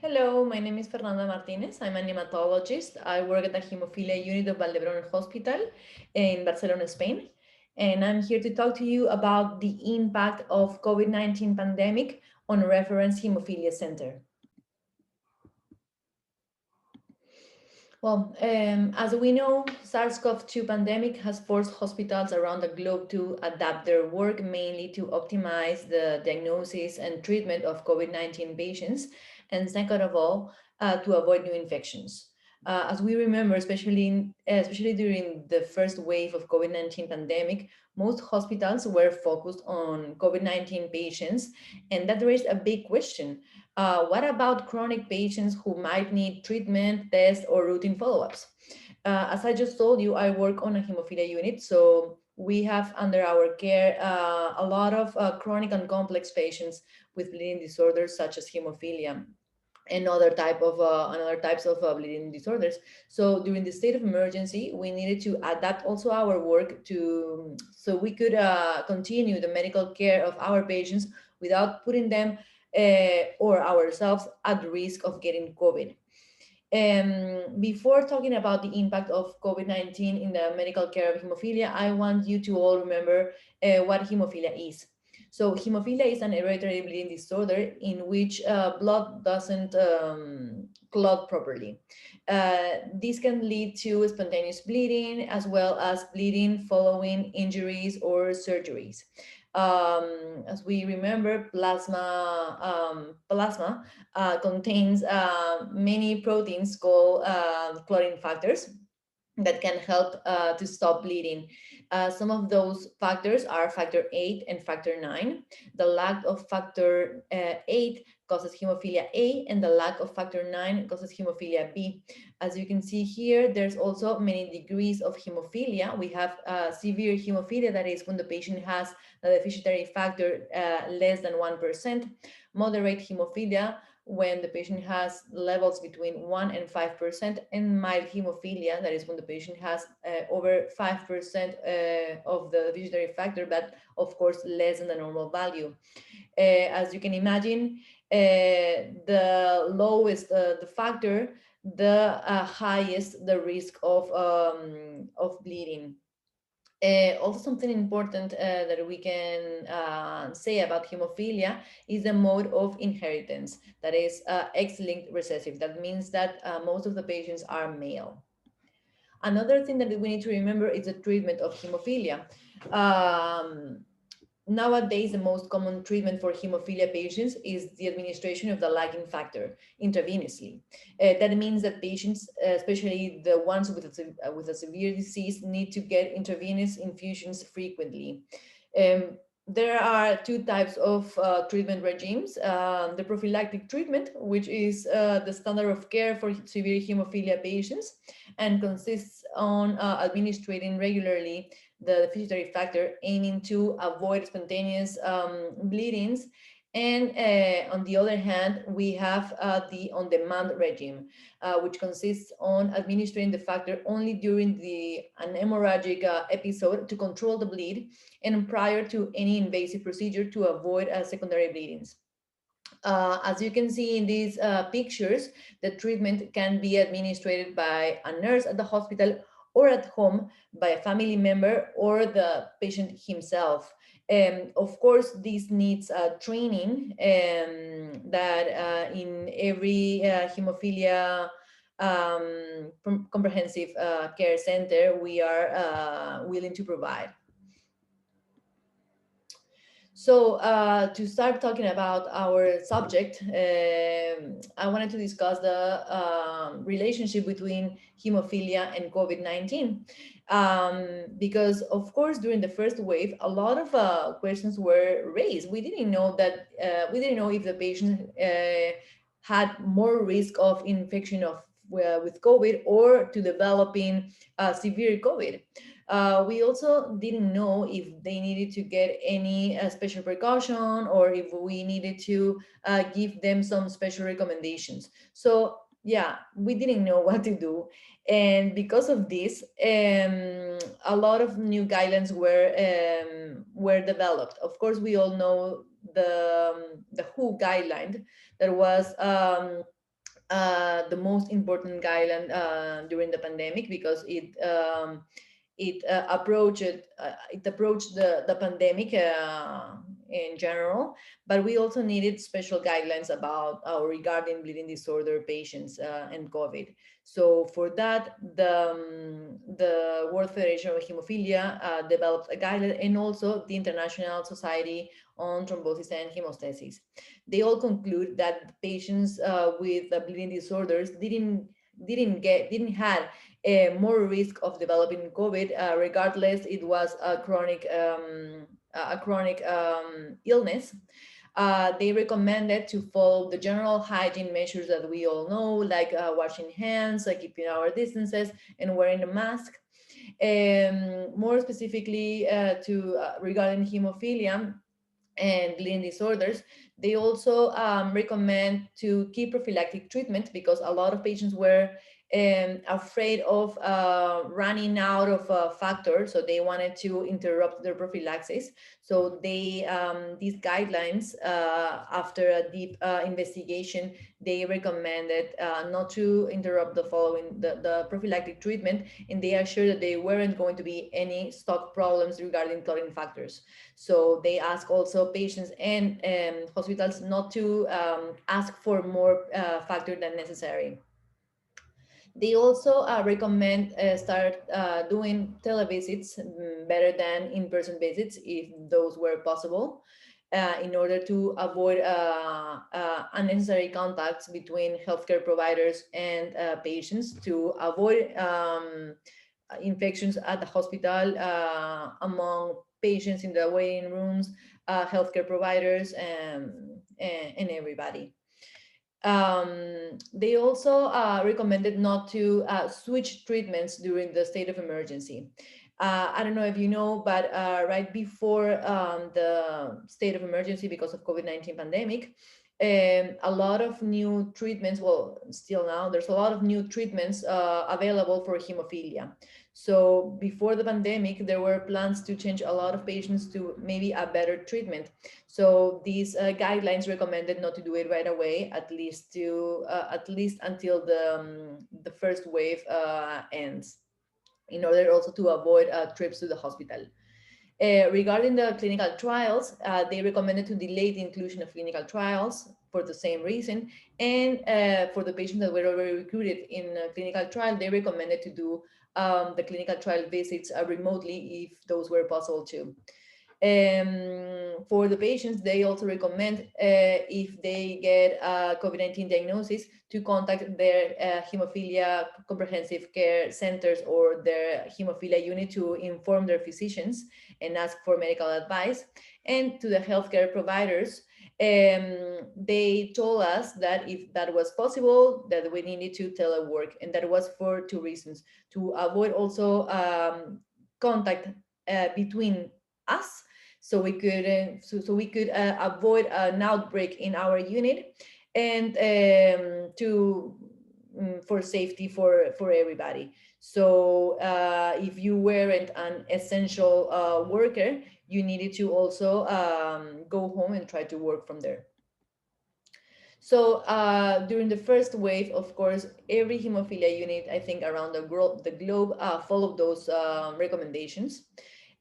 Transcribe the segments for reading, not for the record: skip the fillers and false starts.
Hello, my name is Fernanda Martinez. I'm a hematologist. I work at the Hemophilia Unit of Vall Hospital in Barcelona, Spain. And I'm here to talk to you about the impact of COVID-19 pandemic on reference hemophilia center. Well, as we know, SARS-CoV-2 pandemic has forced hospitals around the globe to adapt their work mainly to optimize the diagnosis and treatment of COVID-19 patients, and second of all, to avoid new infections. As we remember, especially during the first wave of COVID-19 pandemic, most hospitals were focused on COVID-19 patients, and that raised a big question. What about chronic patients who might need treatment, tests, or routine follow-ups? As I just told you, I work on a hemophilia unit, so we have under our care a lot of chronic and complex patients with bleeding disorders such as hemophilia and other types of bleeding disorders. So during the state of emergency, we needed to adapt also our work to so we could continue the medical care of our patients without putting them or ourselves at risk of getting COVID. Before talking about the impact of COVID-19 in the medical care of hemophilia, I want you to all remember what hemophilia is. So hemophilia is an hereditary bleeding disorder in which blood doesn't clot properly. This can lead to spontaneous bleeding as well as bleeding following injuries or surgeries. As we remember, plasma contains many proteins called clotting factors that can help to stop bleeding. Some of those factors are factor 8 and factor 9. The lack of factor 8 causes hemophilia A, and the lack of factor 9 causes hemophilia B. As you can see here, there's also many degrees of hemophilia. We have severe hemophilia, that is when the patient has the deficitary factor less than 1%, moderate hemophilia, when the patient has levels between 1 and 5%, and mild hemophilia, that is when the patient has over 5% of the deficitary factor, but of course less than the normal value. As you can imagine, the lowest the factor, the highest the risk of bleeding. Also, something important that we can say about hemophilia is the mode of inheritance, that is X-linked recessive. That means that most of the patients are male. Another thing that we need to remember is the treatment of hemophilia. Nowadays, the most common treatment for hemophilia patients is the administration of the lagging factor intravenously. That means that patients, especially the ones with a severe disease, need to get intravenous infusions frequently. There are two types of treatment regimes. The prophylactic treatment, which is the standard of care for severe hemophilia patients and consists on administering regularly the deficitary factor, aiming to avoid spontaneous bleedings. And on the other hand, we have the on-demand regime, which consists on administering the factor only during an hemorrhagic episode to control the bleed and prior to any invasive procedure to avoid secondary bleedings. As you can see in these pictures, the treatment can be administered by a nurse at the hospital or at home by a family member or the patient himself. Of course, this needs training that in every hemophilia comprehensive care center we are willing to provide. So to start talking about our subject, I wanted to discuss the relationship between hemophilia and COVID-19. Because of course, during the first wave, a lot of questions were raised. We didn't know that, we didn't know if the patient had more risk of infection with COVID or to developing severe COVID. We also didn't know if they needed to get any special precaution or if we needed to give them some special recommendations. So yeah, we didn't know what to do. And because of this, a lot of new guidelines were developed. Of course, we all know the WHO guideline that was the most important guideline during the pandemic, because it approached the pandemic in general, but we also needed special guidelines about regarding bleeding disorder patients and COVID. So for that, the World Federation of Hemophilia developed a guideline, and also the International Society on Thrombosis and Hemostasis. They all conclude that patients with bleeding disorders didn't have more risk of developing COVID, regardless it was a chronic illness. They recommended to follow the general hygiene measures that we all know, like washing hands, like keeping our distances, and wearing a mask. More specifically, to regarding hemophilia and bleeding disorders, they also recommend to keep prophylactic treatment, because a lot of patients were afraid of running out of factors, so they wanted to interrupt their prophylaxis. So these guidelines, after a deep investigation, they recommended not to interrupt the prophylactic treatment, and they assured that there weren't going to be any stock problems regarding clotting factors. So they ask also patients and hospitals not to ask for more factor than necessary. They also recommend start doing televisits better than in-person visits, if those were possible, in order to avoid unnecessary contacts between healthcare providers and patients, to avoid infections at the hospital among patients in the waiting rooms, healthcare providers, and everybody. They also recommended not to switch treatments during the state of emergency. I don't know if you know, but right before the state of emergency because of COVID-19 pandemic, a lot of new treatments, well, still now, there's a lot of new treatments available for hemophilia. So before the pandemic, there were plans to change a lot of patients to maybe a better treatment. So these guidelines recommended not to do it right away, at least until the first wave ends, in order also to avoid trips to the hospital. Regarding the clinical trials, they recommended to delay the inclusion of clinical trials for the same reason. And for the patients that were already recruited in a clinical trial, they recommended to do the clinical trial visits remotely, if those were possible too. For the patients, they also recommend, if they get a COVID-19 diagnosis, to contact their hemophilia comprehensive care centers or their hemophilia unit to inform their physicians and ask for medical advice. And to the healthcare providers, they told us that if that was possible, that we needed to telework, and that was for two reasons: to avoid also contact between us, so we could avoid an outbreak in our unit, and for safety for everybody. So if you weren't an essential worker, you needed to also go home and try to work from there. So during the first wave, of course, every hemophilia unit, I think around the globe, followed those recommendations.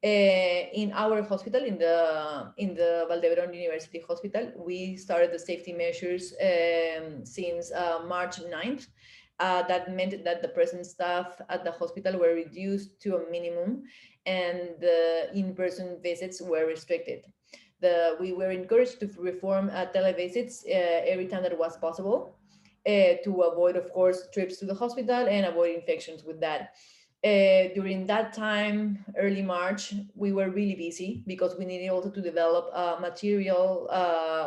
In our hospital, in the Valdebrón University Hospital, we started the safety measures since March 9th. That meant that the present staff at the hospital were reduced to a minimum, and the in-person visits were restricted. We were encouraged to perform televisits every time that was possible, to avoid, of course, trips to the hospital and avoid infections with that. During that time, early March, we were really busy because we needed also to develop material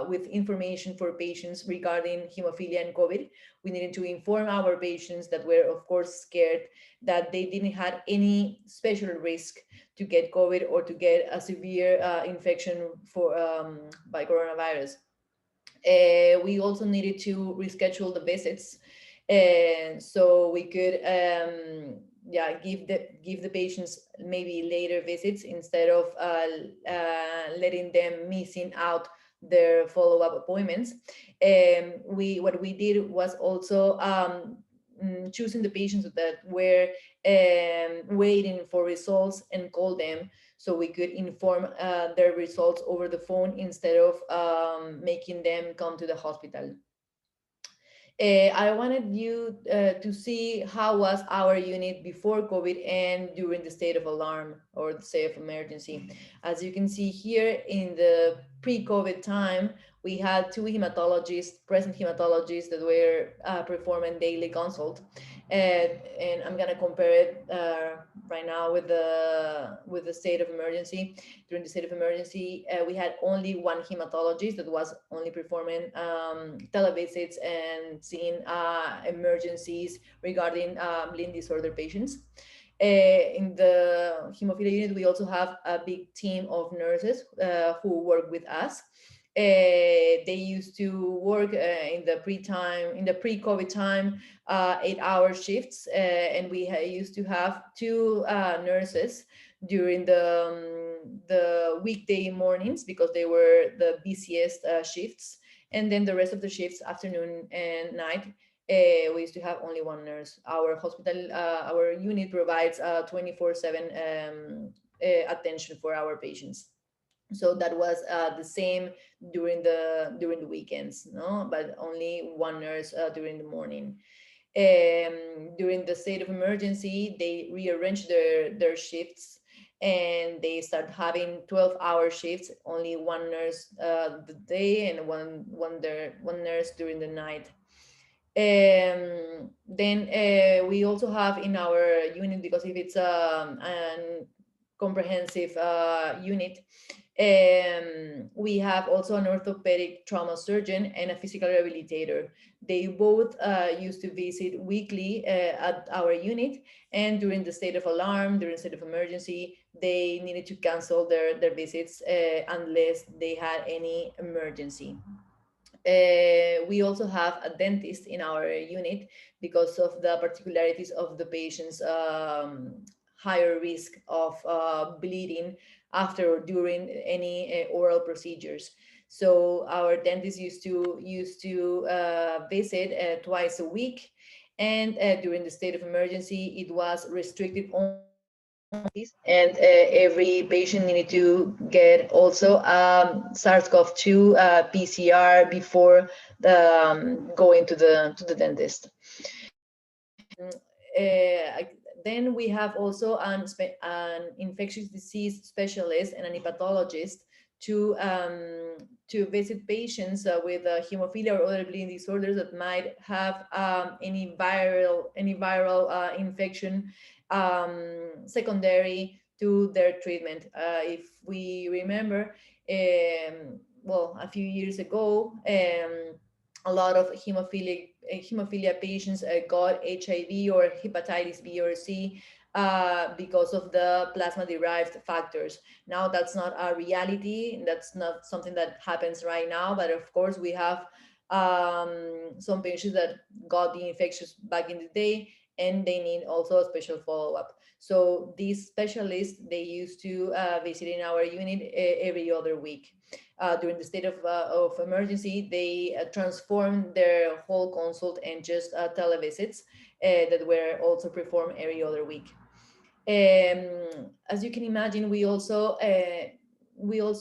with information for patients regarding hemophilia and COVID. We needed to inform our patients that were, of course, scared that they didn't have any special risk to get COVID or to get a severe infection by coronavirus. We also needed to reschedule the visits, and so we could give the patients maybe later visits, instead of letting them missing out their follow-up appointments. What we did was also choosing the patients that were waiting for results and call them so we could inform their results over the phone instead of making them come to the hospital. I wanted you to see how was our unit before COVID and during the state of alarm or the state of emergency. As you can see here, in the pre-COVID time, we had two present hematologists that were performing daily consult. And I'm gonna compare it right now with the state of emergency. During the state of emergency, we had only one hematologist that was only performing televisits and seeing emergencies regarding bleeding disorder patients. In the hemophilia unit, we also have a big team of nurses who work with us. They used to work in the pre-COVID time, 8-hour shifts, and we used to have two nurses during the weekday mornings because they were the busiest shifts, and then the rest of the shifts, afternoon and night, we used to have only one nurse. Our hospital, our unit provides 24/7 attention for our patients. So that was the same during the weekends, no, but only one nurse during the morning. During the state of emergency, they rearranged their shifts and they start having 12-hour shifts, only one nurse the day and one nurse during the night. Then we also have in our unit, because if it's an comprehensive unit, we have also an orthopedic trauma surgeon and a physical rehabilitator. They both used to visit weekly at our unit, and during the state of alarm, during the state of emergency, they needed to cancel their visits unless they had any emergency. We also have a dentist in our unit because of the particularities of the patient's higher risk of bleeding after or during any oral procedures. So our dentist used to visit twice a week, and during the state of emergency, it was restricted only, and every patient needed to get also SARS-CoV-2 PCR before going to the dentist. Then we have also an infectious disease specialist and an hepatologist to visit patients with hemophilia or other bleeding disorders that might have any viral infection secondary to their treatment. If we remember, well, a few years ago, a lot of hemophilia patients got HIV or hepatitis B or C because of the plasma-derived factors. Now that's not a reality. That's not something that happens right now. But of course, we have some patients that got the infections back in the day, and they need also a special follow-up. So these specialists, they used to visit in our unit every other week. During the state of emergency, they transformed their whole consult and just televisits that were also performed every other week. As you can imagine, we also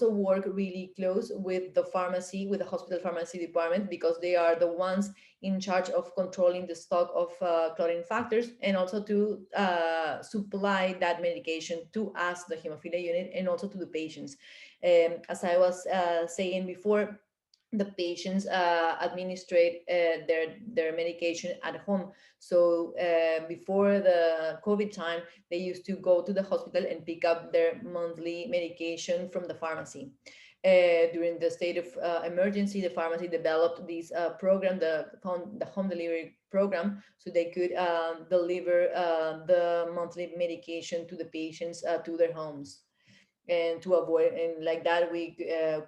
work really close with the pharmacy, with the hospital pharmacy department, because they are the ones in charge of controlling the stock of clotting factors, and also to supply that medication to us, the hemophilia unit, and also to the patients. As I was saying before, the patients administrate their medication at home. So before the COVID time, they used to go to the hospital and pick up their monthly medication from the pharmacy. During the state of emergency, the pharmacy developed this program, the home delivery program, so they could deliver the monthly medication to the patients to their homes. And to avoid, and like that, we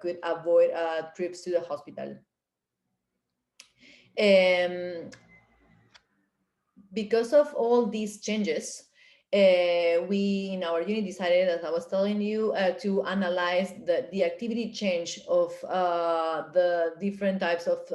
could avoid trips to the hospital. Because of all these changes, We in our unit decided, as I was telling you, to analyze the activity change of the different types of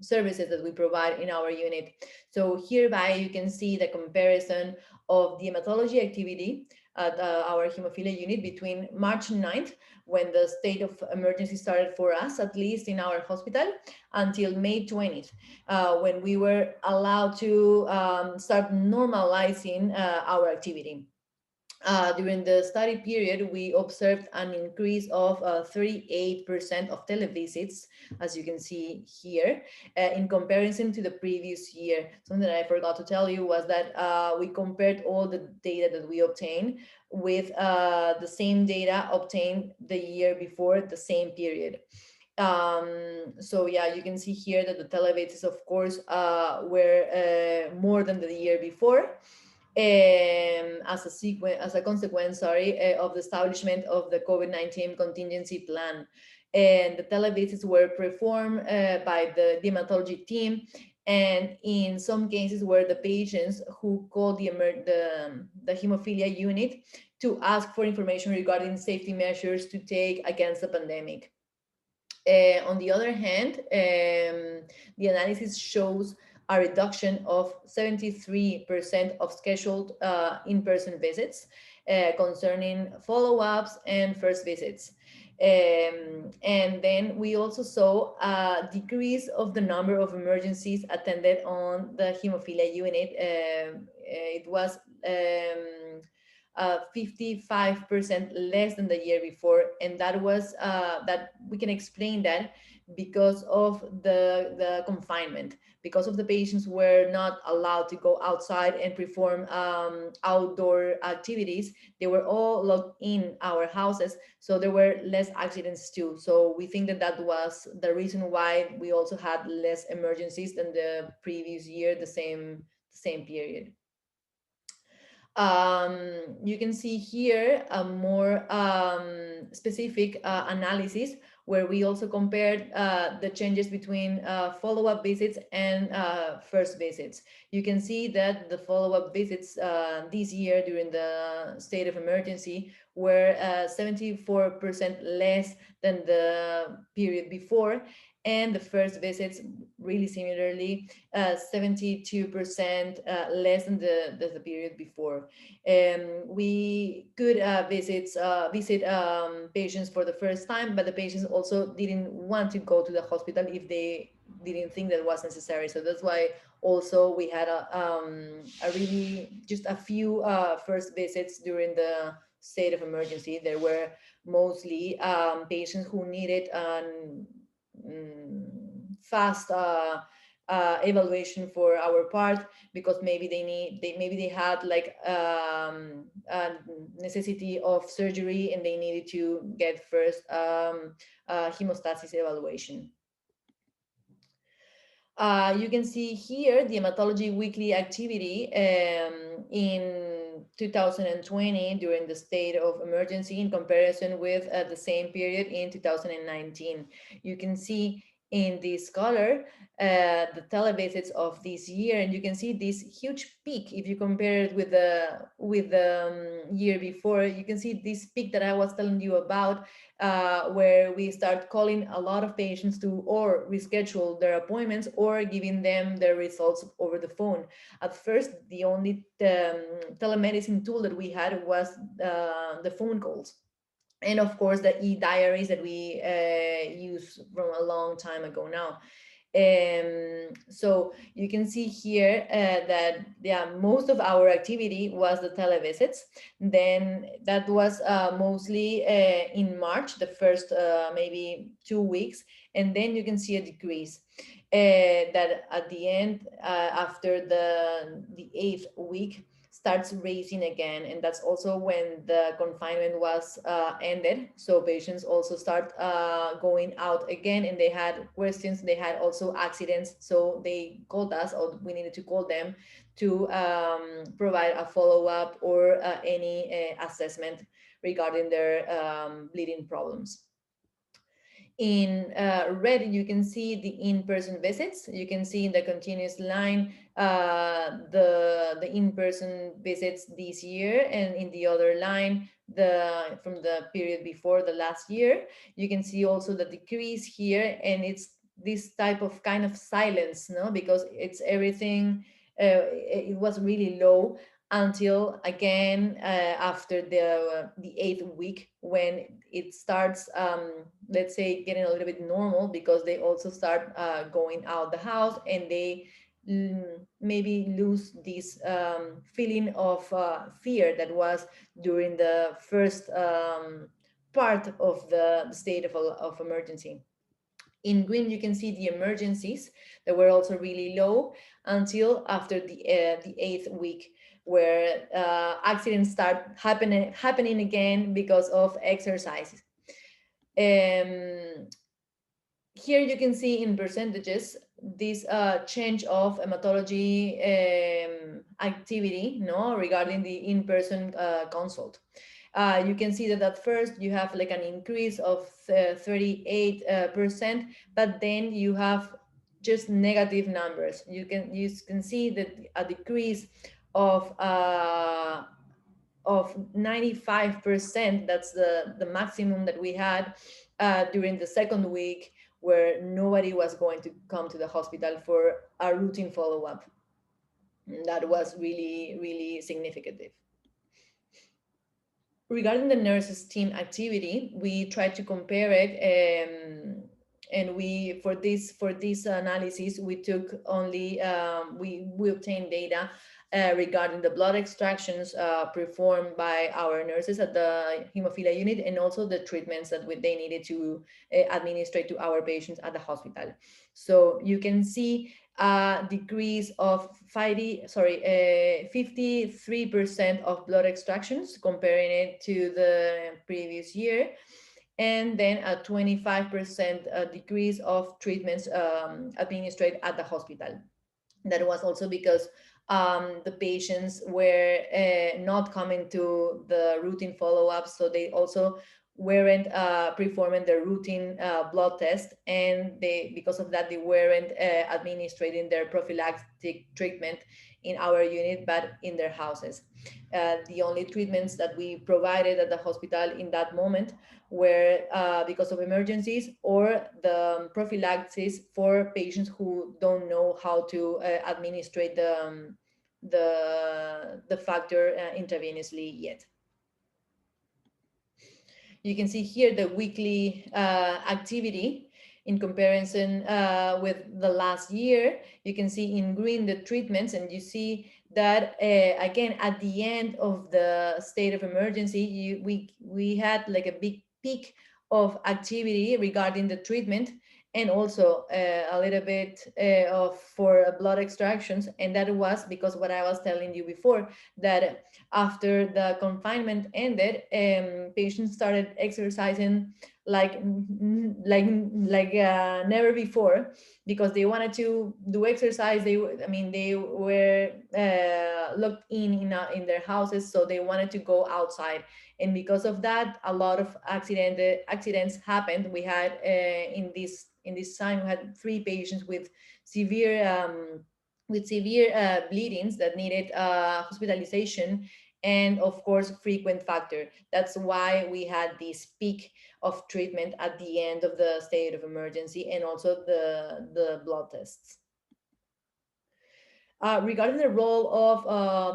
services that we provide in our unit. So hereby you can see the comparison of the hematology activity at our hemophilia unit between March 9th, when the state of emergency started for us, at least in our hospital, until May 20th, when we were allowed to start normalizing our activity. During the study period, we observed an increase of 38% of televisits, as you can see here, in comparison to the previous year. Something that I forgot to tell you was that we compared all the data that we obtained with the same data obtained the year before the same period. So yeah, you can see here that the televisits, of course, were more than the year before, as a consequence, of the establishment of the COVID-19 contingency plan. And the televisits were performed by the hematology team, and in some cases were the patients who called the hemophilia unit to ask for information regarding safety measures to take against the pandemic. On the other hand, the analysis shows a reduction of 73% of scheduled in-person visits concerning follow-ups and first visits. And then we also saw a decrease of the number of emergencies attended on the hemophilia unit. It was 55% less than the year before, and that was that we can explain that because of the confinement, because of the patients were not allowed to go outside and perform outdoor activities. They were all locked in our houses, so there were less accidents too. So we think that that was the reason why we also had less emergencies than the previous year, the same period. You can see here a more specific analysis where we also compared the changes between follow-up visits and first visits. You can see that the follow-up visits this year during the state of emergency were 74% less than the period before, and the first visits really similarly 72% less than the period before. We could visit patients for the first time, but the patients also didn't want to go to the hospital if they didn't think that was necessary. So that's why also we had a really just a few first visits during the state of emergency. There were mostly patients who needed fast evaluation for our part, because maybe they had like a necessity of surgery and they needed to get first hemostasis evaluation. You can see here the hematology weekly activity in 2020 during the state of emergency in comparison with the same period in 2019. You can see in this color the televisits of this year, and you can see this huge peak. If you compare it with the year before, you can see this peak that I was telling you about, where we start calling a lot of patients to or reschedule their appointments or giving them their results over the phone. At first, the only telemedicine tool that we had was the phone calls, and of course the e-diaries that we use from a long time ago now. So you can see here that most of our activity was the televisits. Then that was mostly in March, the first maybe 2 weeks, and then you can see a decrease that at the end, after the 8th week, starts raising again, and that's also when the confinement was ended. So patients also start going out again, and they had questions, they had also accidents, so they called us, or we needed to call them to provide a follow-up or any assessment regarding their bleeding problems. In red, you can see the in-person visits. You can see in the continuous line the in-person visits this year, and in the other line from the period before the last year. You can see also the decrease here, and it's this type of kind of silence, no, because it's everything. It was really low until again after the 8th week, when it starts, let's say, getting a little bit normal, because they also start going out the house, and they maybe lose this feeling of fear that was during the first part of the state of emergency. In green, you can see the emergencies that were also really low until after the 8th week, where accidents start happening again because of exercises. Here you can see in percentages this change of hematology activity, no, regarding the in-person consult. You can see that at first you have like an increase of 38%, but then you have just negative numbers. You can see that a decrease of 95%. That's the maximum that we had during the second week, where nobody was going to come to the hospital for a routine follow-up. That was really, really significant. Regarding the nurses team activity, we tried to compare it, and we for this analysis we took only we obtained data regarding the blood extractions performed by our nurses at the hemophilia unit, and also the treatments that they needed to administer to our patients at the hospital. So you can see a decrease of 53% of blood extractions, comparing it to the previous year, and then a 25% decrease of treatments administered at the hospital. That was also because the patients were not coming to the routine follow-up, so they also weren't performing the routine blood test, and because of that they weren't administering their prophylactic treatment in our unit, but in their houses. The only treatments that we provided at the hospital in that moment were because of emergencies, or the prophylaxis for patients who don't know how to administer the factor intravenously yet. You can see here the weekly activity in comparison with the last year. You can see in green the treatments, and you see that again at the end of the state of emergency, we had like a big peak of activity regarding the treatment, and also a little bit for blood extractions. And that was because what I was telling you before, that after the confinement ended, patients started exercising like never before, because they wanted to do exercise. They were locked in their houses, so they wanted to go outside. And because of that, a lot of accidents happened. We had in this time, we had 3 patients with severe bleedings that needed hospitalization, and of course frequent factor. That's why we had this peak of treatment at the end of the state of emergency, and also the blood tests. Regarding the role of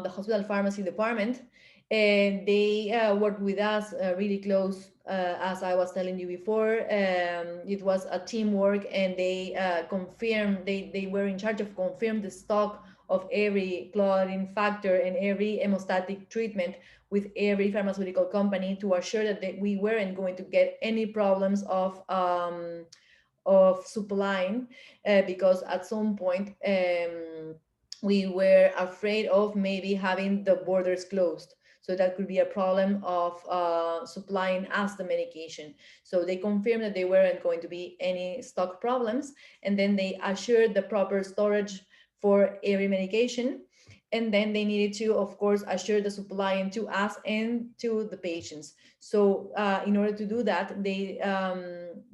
the hospital pharmacy department, they worked with us really close. As I was telling you before, it was a teamwork, and they confirmed, they were in charge of confirm the stock of every clotting factor and every hemostatic treatment with every pharmaceutical company, to assure that we weren't going to get any problems of supplying, because at some point we were afraid of maybe having the borders closed. So that could be a problem of supplying us the medication. So they confirmed that there weren't going to be any stock problems, and then they assured the proper storage for every medication. And then they needed to, of course, assure the supply into us and to the patients. So in order to do that, they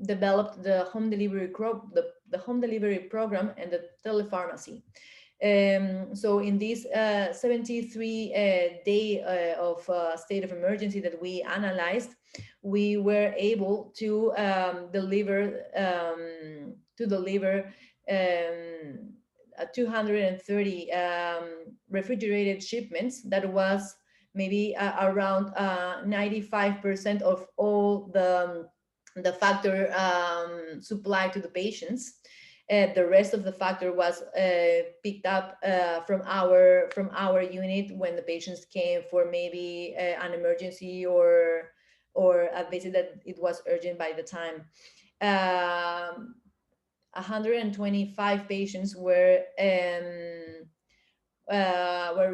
developed the home delivery the home delivery program and the Tele-Pharmacy. So in this 73 day of state of emergency that we analyzed, we were able to deliver 230 refrigerated shipments. That was maybe around 95% of all the factor supply to the patients. The rest of the factor was picked up from our unit when the patients came for maybe an emergency or a visit that it was urgent by the time. 125 patients were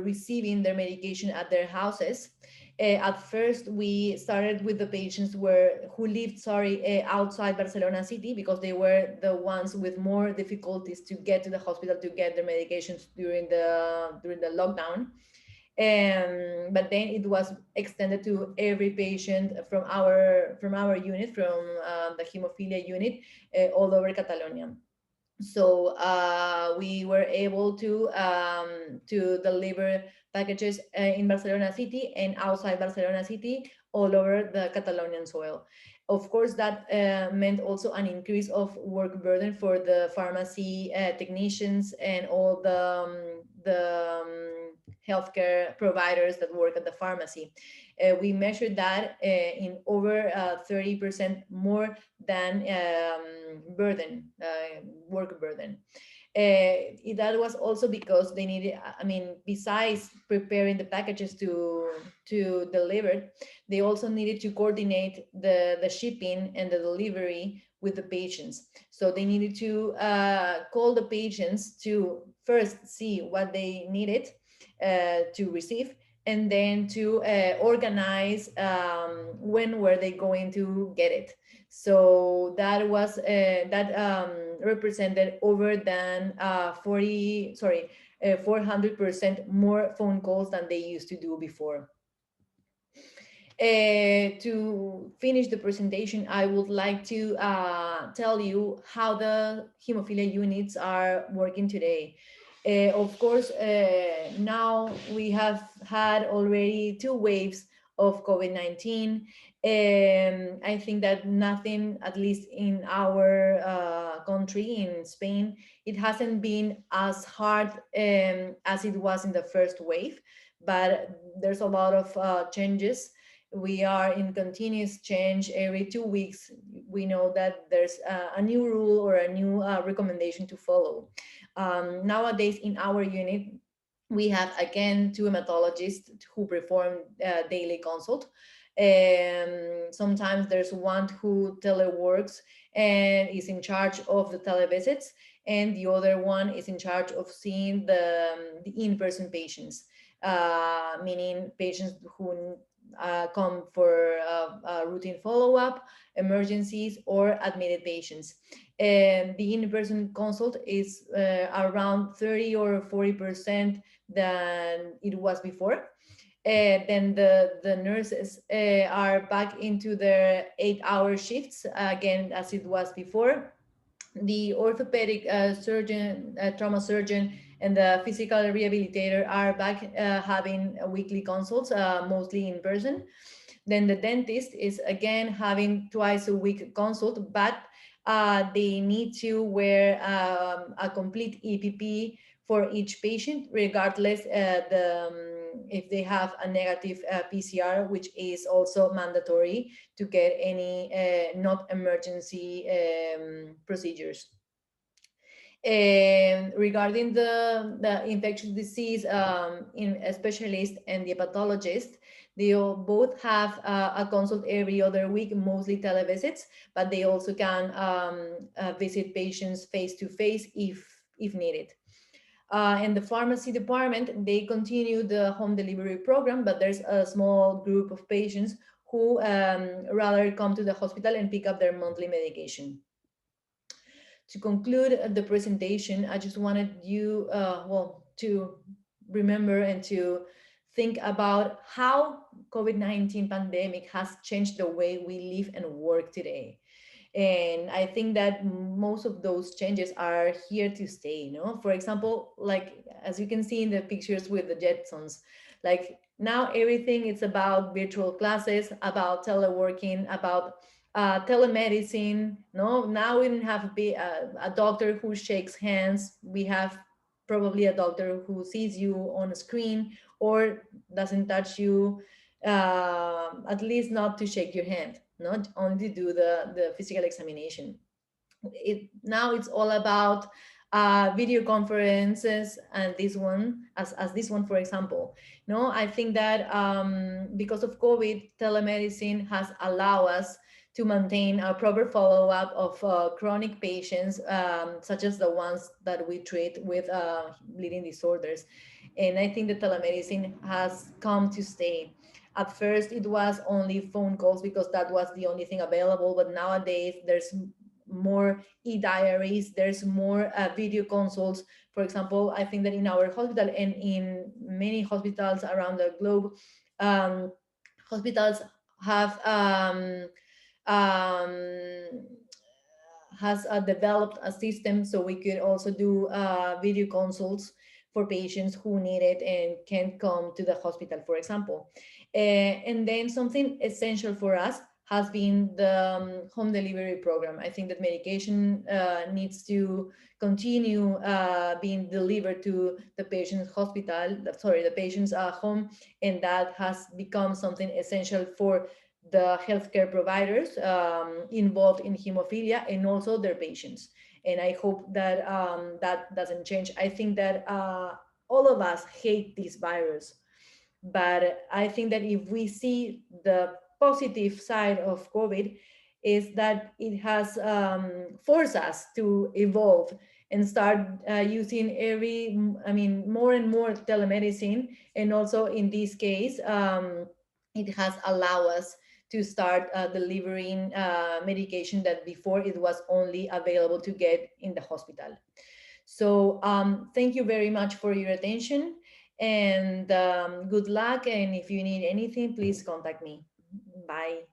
receiving their medication at their houses. At first, we started with the patients who lived, outside Barcelona city, because they were the ones with more difficulties to get to the hospital to get their medications during the lockdown. But then it was extended to every patient from our unit, from the Hemophilia Unit, all over Catalonia. So we were able to deliver packages in Barcelona city and outside Barcelona city, all over the Catalonian soil. Of course, that meant also an increase of work burden for the pharmacy technicians and all the healthcare providers that work at the pharmacy. We measured that in over 30% more than work burden. That was also because they needed, besides preparing the packages to deliver, they also needed to coordinate the shipping and the delivery with the patients. So they needed to call the patients to first see what they needed to receive, and then to organize when were they going to get it. So that was represented over than 400% more phone calls than they used to do before. To finish the presentation, I would like to tell you how the hemophilia units are working today. Of course, now we have had already 2 waves of COVID-19. I think that nothing, at least in our country, in Spain, it hasn't been as hard as it was in the first wave, but there's a lot of changes. We are in continuous change. Every 2 weeks, we know that there's a new rule or a new recommendation to follow. Nowadays, in our unit, we have again 2 hematologists who perform daily consult. Sometimes there's one who teleworks and is in charge of the televisits, and the other one is in charge of seeing the in-person patients, meaning patients who come for routine follow-up, emergencies, or admitted patients. And the in-person consult is around 30 or 40% than it was before. Then the nurses are back into their 8-hour shifts, again, as it was before. The orthopedic surgeon, trauma surgeon, and the physical rehabilitator are back having weekly consults, mostly in person. Then the dentist is again having twice a week consult, but they need to wear a complete EPP for each patient, regardless if they have a negative PCR, which is also mandatory to get any not emergency procedures. Regarding the infectious disease specialist and the hepatologist, they both have a consult every other week, mostly televisits, but they also can visit patients face to face if needed. In the pharmacy department, they continue the home delivery program, but there's a small group of patients who rather come to the hospital and pick up their monthly medication. To conclude the presentation, I just wanted you to remember and to think about how COVID-19 pandemic has changed the way we live and work today. And I think that most of those changes are here to stay, you know. For example, like as you can see in the pictures with the Jetsons, like now everything is about virtual classes, about teleworking, about telemedicine. No, now we don't have a doctor who shakes hands. We have probably a doctor who sees you on a screen or doesn't touch you, at least not to shake your hand, not only do the physical examination. Now it's all about video conferences, and this one, as this one, for example. No, I think that because of COVID, telemedicine has allowed us to maintain a proper follow-up of chronic patients, such as the ones that we treat with bleeding disorders. And I think that telemedicine has come to stay. At first, it was only phone calls because that was the only thing available, but nowadays there's more e-diaries, there's more video consults. For example, I think that in our hospital and in many hospitals around the globe, um, hospitals have um, has developed a system so we could also do video consults for patients who need it and can't come to the hospital, for example. And then something essential for us has been the home delivery program. I think that medication needs to continue being delivered to the patient's the patient's home, and that has become something essential for the healthcare providers involved in hemophilia and also their patients. And I hope that that doesn't change. I think that all of us hate this virus, but I think that if we see the positive side of COVID, is that it has forced us to evolve and start using more and more telemedicine. And also in this case, it has allowed us to start delivering medication that before it was only available to get in the hospital. So thank you very much for your attention, and good luck. And if you need anything, please contact me. Bye.